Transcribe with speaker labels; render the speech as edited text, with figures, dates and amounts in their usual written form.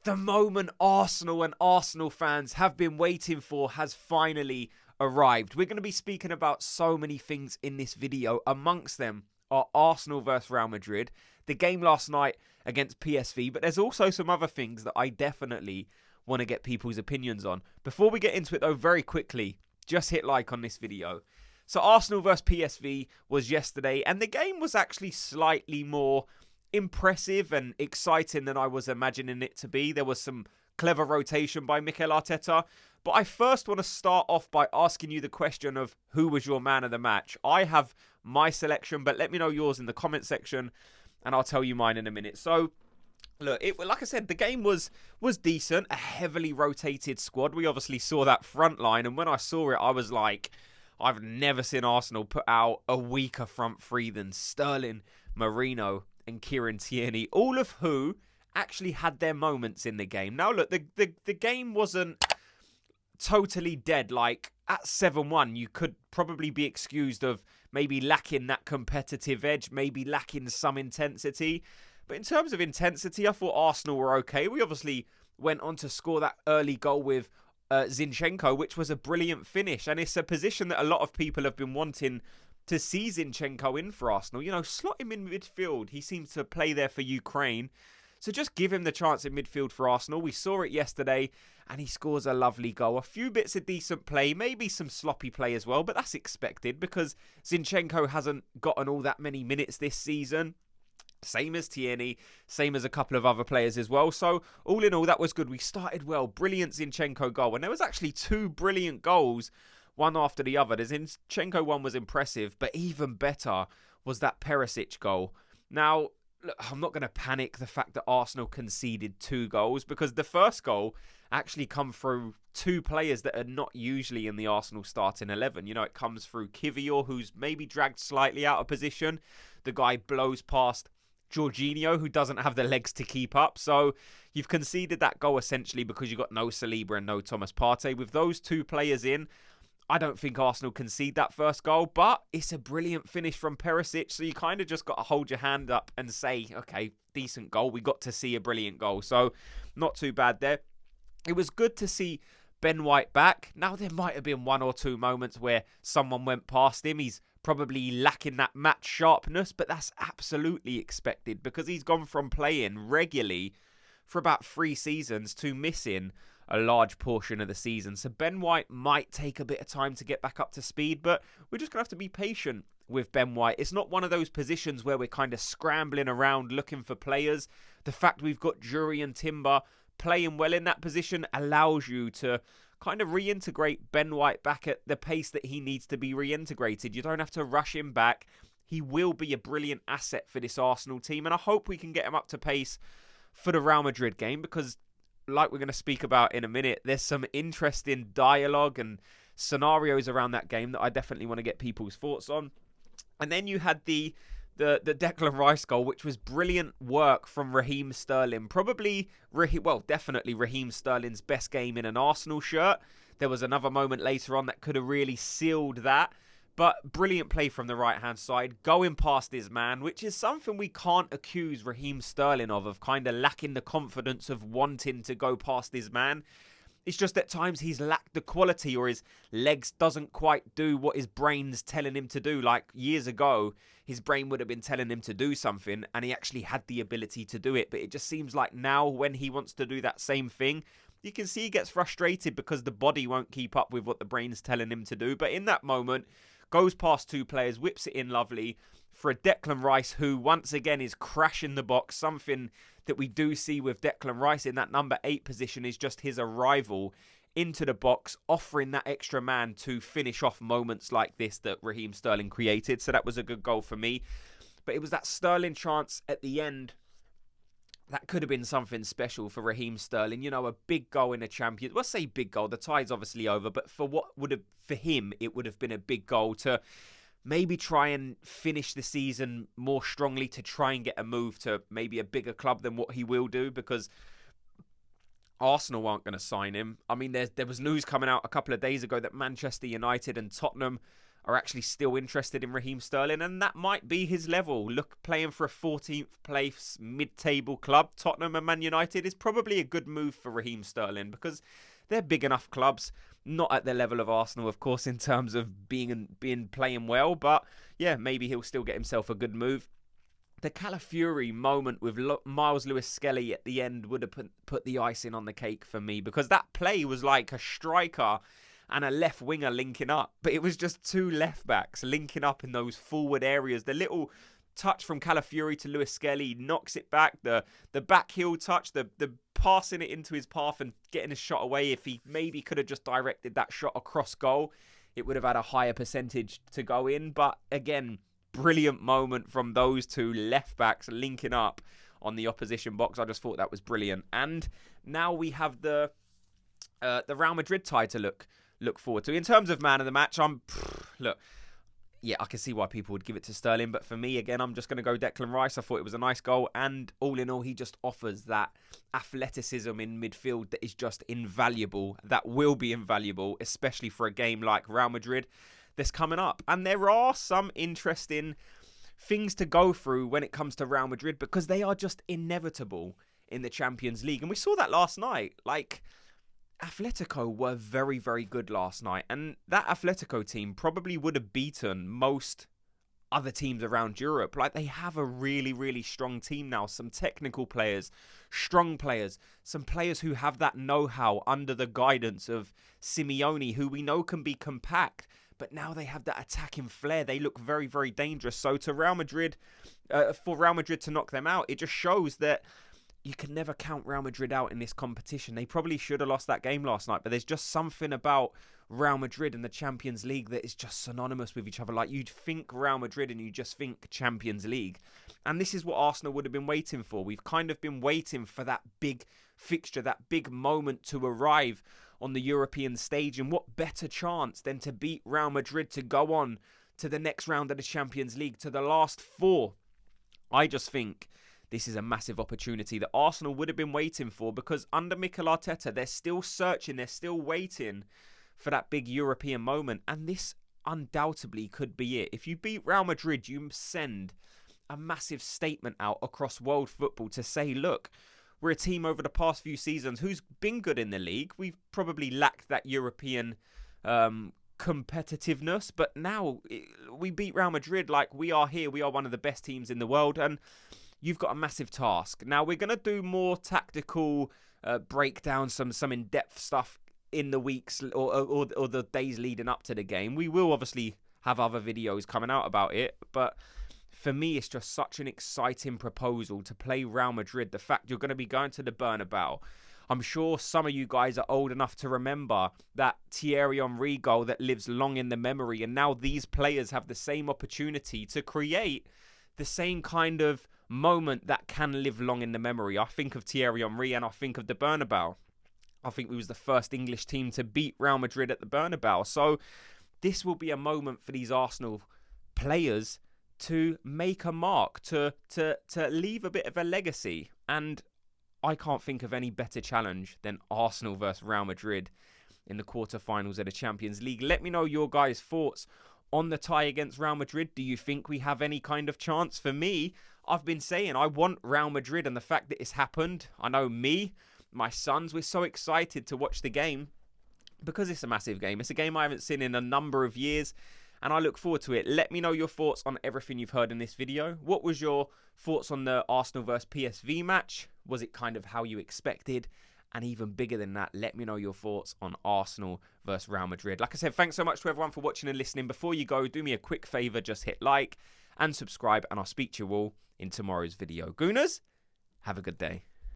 Speaker 1: The moment Arsenal and Arsenal fans have been waiting for has finally arrived. We're going to be speaking about so many things in this video. Amongst them are Arsenal versus Real Madrid, the game last night against PSV, but there's also some other things that I definitely want to get people's opinions on. Before we get into it though, very quickly, just hit like on this video. So Arsenal versus PSV was yesterday, and the game was actually slightly more impressive and exciting than I was imagining it to be. There was some clever rotation by Mikel Arteta. But I first want to start off by asking you the question of who was your man of the match. I have my selection, but let me know yours in the comment section and I'll tell you mine in a minute. So, look, like I said, the game was decent, a heavily rotated squad. We obviously saw that front line, and when I saw it, I was like, I've never seen Arsenal put out a weaker front three than Sterling, Marino, and Kieran Tierney, all of who actually had their moments in the game. Now, look, the game wasn't totally dead. Like, at 7-1, you could probably be excused of maybe lacking that competitive edge, maybe lacking some intensity. But in terms of intensity, I thought Arsenal were okay. We obviously went on to score that early goal with Zinchenko, which was a brilliant finish. And it's a position that a lot of people have been wanting to see Zinchenko in for Arsenal. You know, slot him in midfield. He seems to play there for Ukraine. So just give him the chance in midfield for Arsenal. We saw it yesterday, and he scores a lovely goal. A few bits of decent play, maybe some sloppy play as well, but that's expected because Zinchenko hasn't gotten all that many minutes this season. Same as Tierney, same as a couple of other players as well. So all in all, that was good. We started well. Brilliant Zinchenko goal. And there was actually two brilliant goals, one after the other. The Zinchenko one was impressive, but even better was that Perisic goal. Now, look, I'm not going to panic the fact that Arsenal conceded 2 goals, because the first goal actually come through 2 players that are not usually in the Arsenal starting 11. You know, it comes through Kivior, who's maybe dragged slightly out of position. The guy blows past Jorginho, who doesn't have the legs to keep up. So you've conceded that goal essentially because you've got no Saliba and no Thomas Partey. With those 2 players in, I don't think Arsenal concede that first goal, but it's a brilliant finish from Perisic, so you kind of just got to hold your hand up and say, okay, decent goal. We got to see a brilliant goal, so not too bad there. It was good to see Ben White back. Now, there might have been 1 or 2 moments where someone went past him. He's probably lacking that match sharpness, but that's absolutely expected because he's gone from playing regularly for about 3 seasons to missing a large portion of the season. So Ben White might take a bit of time to get back up to speed, but we're just going to have to be patient with Ben White. It's not one of those positions where we're kind of scrambling around looking for players. The fact we've got Jury and Timber playing well in that position allows you to kind of reintegrate Ben White back at the pace that he needs to be reintegrated. You don't have to rush him back. He will be a brilliant asset for this Arsenal team, and I hope we can get him up to pace for the Real Madrid game, because like we're going to speak about in a minute, there's some interesting dialogue and scenarios around that game that I definitely want to get people's thoughts on. And then you had the Declan Rice goal, which was brilliant work from Raheem Sterling. Definitely Raheem Sterling's best game in an Arsenal shirt. There was another moment later on that could have really sealed that. But brilliant play from the right-hand side, going past his man, which is something we can't accuse Raheem Sterling of kind of lacking the confidence of wanting to go past his man. It's just at times he's lacked the quality, or his legs doesn't quite do what his brain's telling him to do. Like years ago, his brain would have been telling him to do something and he actually had the ability to do it. But it just seems like now when he wants to do that same thing, you can see he gets frustrated because the body won't keep up with what the brain's telling him to do. But in that moment, goes past 2 players, whips it in lovely for a Declan Rice, who once again is crashing the box. Something that we do see with Declan Rice in that number 8 position is just his arrival into the box, offering that extra man to finish off moments like this that Raheem Sterling created. So that was a good goal for me. But it was that Sterling chance at the end that could have been something special for Raheem Sterling. You know, a big goal in a Champions... Well, say big goal. The tie's obviously over. But for him, it would have been a big goal to maybe try and finish the season more strongly, to try and get a move to maybe a bigger club than what he will do, because Arsenal aren't going to sign him. I mean, there was news coming out a couple of days ago that Manchester United and Tottenham are actually still interested in Raheem Sterling, and that might be his level. Look, playing for a 14th place mid-table club, Tottenham and Man United, is probably a good move for Raheem Sterling because they're big enough clubs, not at the level of Arsenal, of course, in terms of being playing well, but yeah, maybe he'll still get himself a good move. The Calafiori moment with Miles Lewis-Skelly at the end would have put the icing on the cake for me, because that play was like a striker and a left winger linking up, but it was just two left backs linking up in those forward areas. The little touch from Calafiori to Lewis-Skelly knocks it back. The back heel touch, the passing it into his path and getting a shot away. If he maybe could have just directed that shot across goal, it would have had a higher percentage to go in. But again, brilliant moment from those two left backs linking up on the opposition box. I just thought that was brilliant. And now we have the Real Madrid tie to look forward to. In terms of man of the match, yeah, I can see why people would give it to Sterling, but for me, again, I'm just going to go Declan Rice. I thought it was a nice goal, and all in all, he just offers that athleticism in midfield that is just invaluable, that will be invaluable, especially for a game like Real Madrid that's coming up. And there are some interesting things to go through when it comes to Real Madrid, because they are just inevitable in the Champions League, and we saw that last night. Like, Atletico were very, very good last night, and that Atletico team probably would have beaten most other teams around Europe. Like, they have a really, really strong team now. Some technical players, strong players, some players who have that know-how under the guidance of Simeone, who we know can be compact, but now they have that attacking flair. They look very, very dangerous. So to Real Madrid, for Real Madrid to knock them out, it just shows that you can never count Real Madrid out in this competition. They probably should have lost that game last night, but there's just something about Real Madrid and the Champions League that is just synonymous with each other. Like, you'd think Real Madrid and you just think Champions League. And this is what Arsenal would have been waiting for. We've kind of been waiting for that big fixture, that big moment to arrive on the European stage. And what better chance than to beat Real Madrid to go on to the next round of the Champions League, to the last four. I just think this is a massive opportunity that Arsenal would have been waiting for, because under Mikel Arteta, they're still searching, they're still waiting for that big European moment. And this undoubtedly could be it. If you beat Real Madrid, you send a massive statement out across world football to say, look, we're a team over the past few seasons who's been good in the league. We've probably lacked that European competitiveness, but now we beat Real Madrid. Like, we are here, we are one of the best teams in the world, and you've got a massive task. Now, we're going to do more tactical breakdowns, some in-depth stuff in the weeks or the days leading up to the game. We will obviously have other videos coming out about it, but for me, it's just such an exciting proposal to play Real Madrid. The fact you're going to be going to the Bernabeu. I'm sure some of you guys are old enough to remember that Thierry Henry goal that lives long in the memory, and now these players have the same opportunity to create the same kind of moment that can live long in the memory. I think of Thierry Henry and I think of the Bernabeu. I think we was the first English team to beat Real Madrid at the Bernabeu. So this will be a moment for these Arsenal players to make a mark, to leave a bit of a legacy. And I can't think of any better challenge than Arsenal versus Real Madrid in the quarterfinals of the Champions League. Let me know your guys' thoughts on the tie against Real Madrid. Do you think we have any kind of chance? For me, I've been saying I want Real Madrid, and the fact that it's happened, I know me, my sons, we're so excited to watch the game because it's a massive game. It's a game I haven't seen in a number of years, and I look forward to it. Let me know your thoughts on everything you've heard in this video. What was your thoughts on the Arsenal versus PSV match? Was it kind of how you expected? And even bigger than that, let me know your thoughts on Arsenal versus Real Madrid. Like I said, thanks so much to everyone for watching and listening. Before you go, do me a quick favour, just hit like and subscribe, and I'll speak to you all in tomorrow's video. Gooners, have a good day.